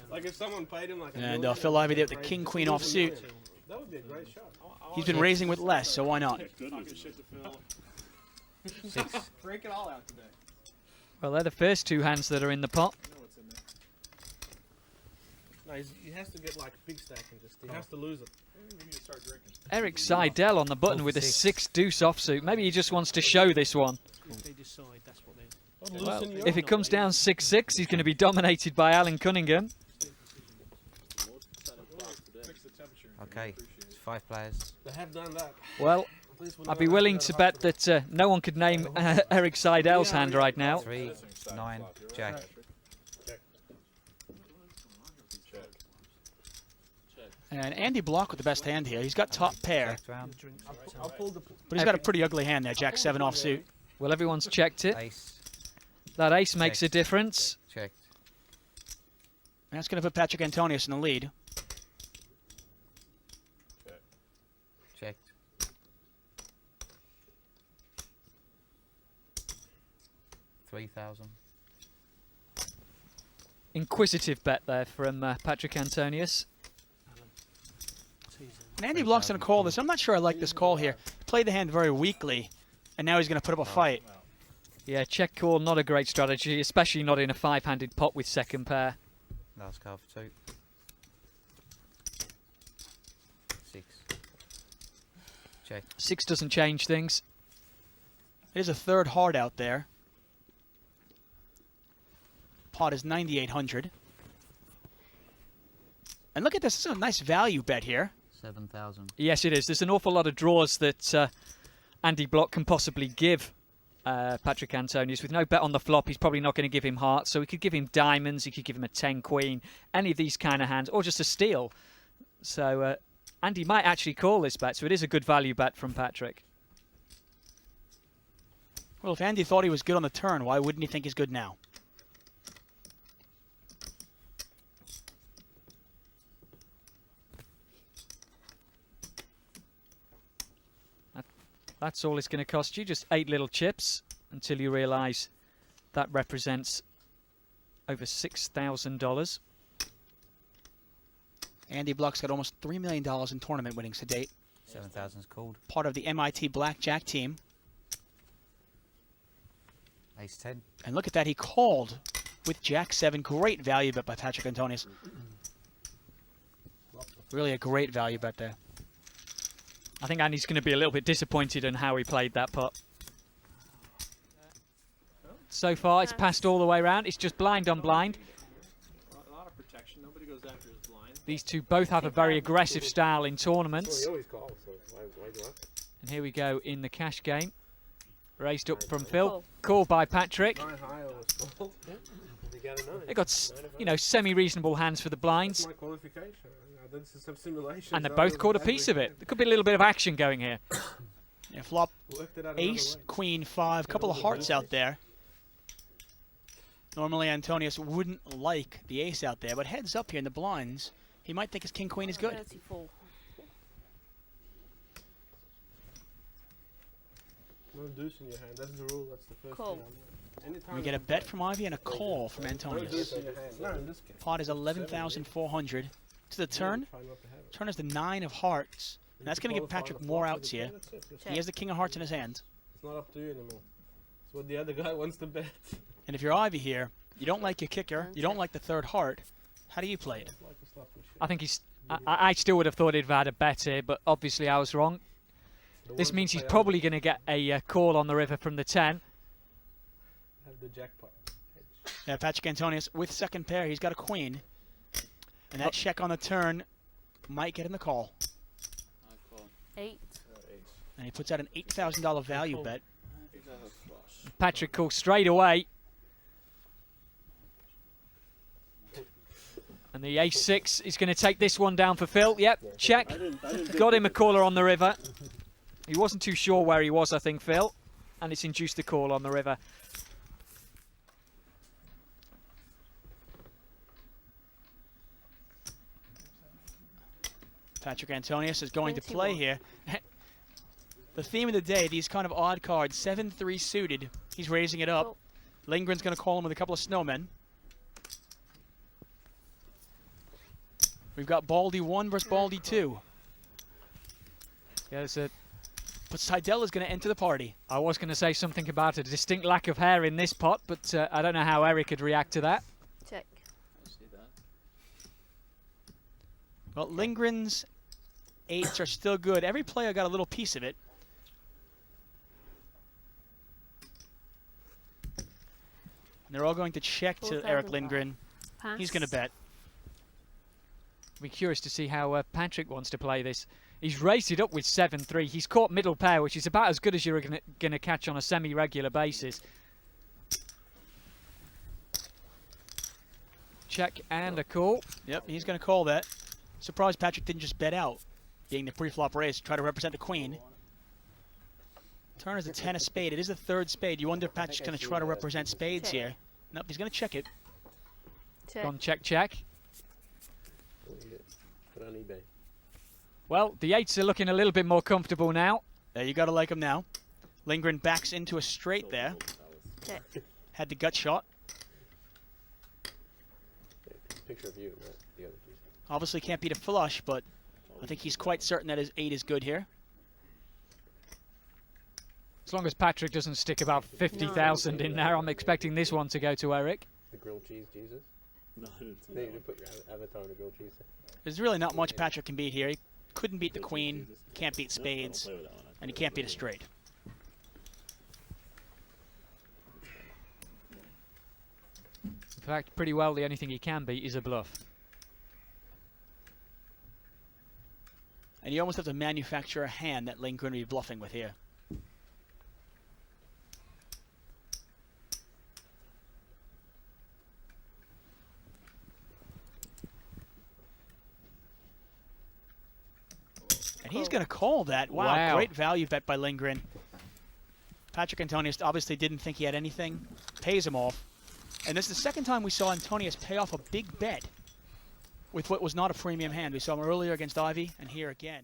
Like if someone played him like a And Phil Ivey there with the king-queen offsuit. That would be a great shot. He's been raising with less, so why not? 6. Break it all out today. Well, they're the first 2 hands that are in the pot. No, he has to get like a big stack and just, he has to lose it. Eric Seidel on the button with a 6 deuce offsuit. Maybe he just wants to show this one. Well, if it comes down 6-6, he's going to be dominated by Alan Cunningham. Okay, it's 5 players. They have done that. Well, I'd be willing to bet that no one could name Eric Seidel's hand right now. 3, 9, jack. And Andy Block with the best hand here. He's got top pair, but he's got a pretty ugly hand there, Jack 7 offsuit. Well, everyone's checked it. Ace. That ace makes a difference. Checked. And that's going to put Patrick Antonius in the lead. Checked. $3,000. Inquisitive bet there from Patrick Antonius. And Andy Block's going to call this. I'm not sure I like this call here. Played the hand very weakly, and now he's going to put up a fight. Yeah, check call, not a great strategy, especially not in a 5-handed pot with second pair. Last card for 2. 6. Check. 6 doesn't change things. There's a third heart out there. Pot is 9,800. And look at this. This is a nice value bet here. 7,000. Yes, it is. There's an awful lot of draws that Andy Block can possibly give Patrick Antonius. With no bet on the flop, he's probably not going to give him hearts, so he could give him diamonds, he could give him a 10 queen, any of these kind of hands, or just a steal. So Andy might actually call this bet, so it is a good value bet from Patrick. Well, if Andy thought he was good on the turn, why wouldn't he think he's good now? That's all it's going to cost you, just 8 little chips, until you realise that represents over $6,000. Andy Block's got almost $3 million in tournament winnings to date. 7,000's called. Part of the MIT Blackjack team. Ace 10. And look at that, he called with Jack 7. Great value bet by Patrick Antonius. Really a great value bet there. I think Andy's going to be a little bit disappointed in how he played that pot. So far, it's passed all the way around. It's just blind on blind. A lot of protection. Nobody goes after his blind. These two both have a very aggressive style in tournaments. Well, he always calls, so why do I? And here we go in the cash game. Raised up from Phil. Call by Patrick. They got, you know, semi-reasonable hands for the blinds. That's my qualification. I did some simulations. And they both caught a piece of it. There could be a little bit of action going here. Yeah, flop ace, queen, 5. Couple of hearts out there. Normally Antonius wouldn't like the ace out there, but heads up here in the blinds, he might think his king, queen is good. 34. No deuce in your hand. That's the rule. That's the first Cool. thing. Anytime We get a bet from Ivey and a call from Antonius. Pot is 11,400. To the turn. Turn is the 9 of hearts. And that's going to give Patrick more outs here. He has the king of hearts in his hand. It's not up to you anymore. It's what the other guy wants to bet. And if you're Ivey here, you don't like your kicker, you don't like the third heart. How do you play it? I think he's... I still would have thought he'd have had a bet here, but obviously I was wrong. This means he's probably going to get a call on the river from the 10. Have the jackpot. Yeah, Patrick Antonius with second pair, he's got a queen. And that check on the turn might get him the call. 8. And he puts out an $8,000 value bet. Patrick calls straight away. And the ace-6 is going to take this one down for Phil. Yep, check. Got him a caller on the river. He wasn't too sure where he was, I think, Phil. And it's induced the call on the river. Patrick Antonius is going to play here. The theme of the day, these kind of odd cards, 7-3 suited. He's raising it up. Lindgren's going to call him with a couple of snowmen. We've got Baldy 1 versus Baldy 2. Yeah, it's a But Seidel is going to enter the party. I was going to say something about a distinct lack of hair in this pot, but I don't know how Eric would react to that. Check. Well, Lindgren's 8s are still good. Every player got a little piece of it. And they're all going to check to Eric Lindgren. Pass. He's going to bet. I'll be curious to see how Patrick wants to play this. He's raced it up with 7-3. He's caught middle pair, which is about as good as you're going to catch on a semi-regular basis. Check and a call. Yep, he's going to call that. Surprised Patrick didn't just bet out, being the pre-flop raise, try to represent the queen. Turn is a 10 of spade. It is the third spade. You wonder if Patrick's going to try to represent spades here. Nope, he's going to check it. Check. Gone check, check. Put on eBay. Well, the 8s are looking a little bit more comfortable now. There, you got to like him now. Lindgren backs into a straight there. Check. Had the gut shot. Picture of you, right? The other piece. Obviously can't beat a flush, but I think he's quite certain that his 8 is good here. As long as Patrick doesn't stick about 50,000 in there, I'm expecting this one to go to Eric. The grilled cheese Jesus? No, you put your avatar in a grilled cheese. There's really not much Patrick can beat here. He couldn't beat the queen, can't beat spades, and he can't beat a straight. In fact, pretty well the only thing he can beat is a bluff. And you almost have to manufacture a hand that Lindgren would be bluffing with here. And he's going to call that. Wow, great value bet by Lindgren. Patrick Antonius obviously didn't think he had anything. Pays him off. And this is the second time we saw Antonius pay off a big bet with what was not a premium hand. We saw him earlier against Ivey, and here again.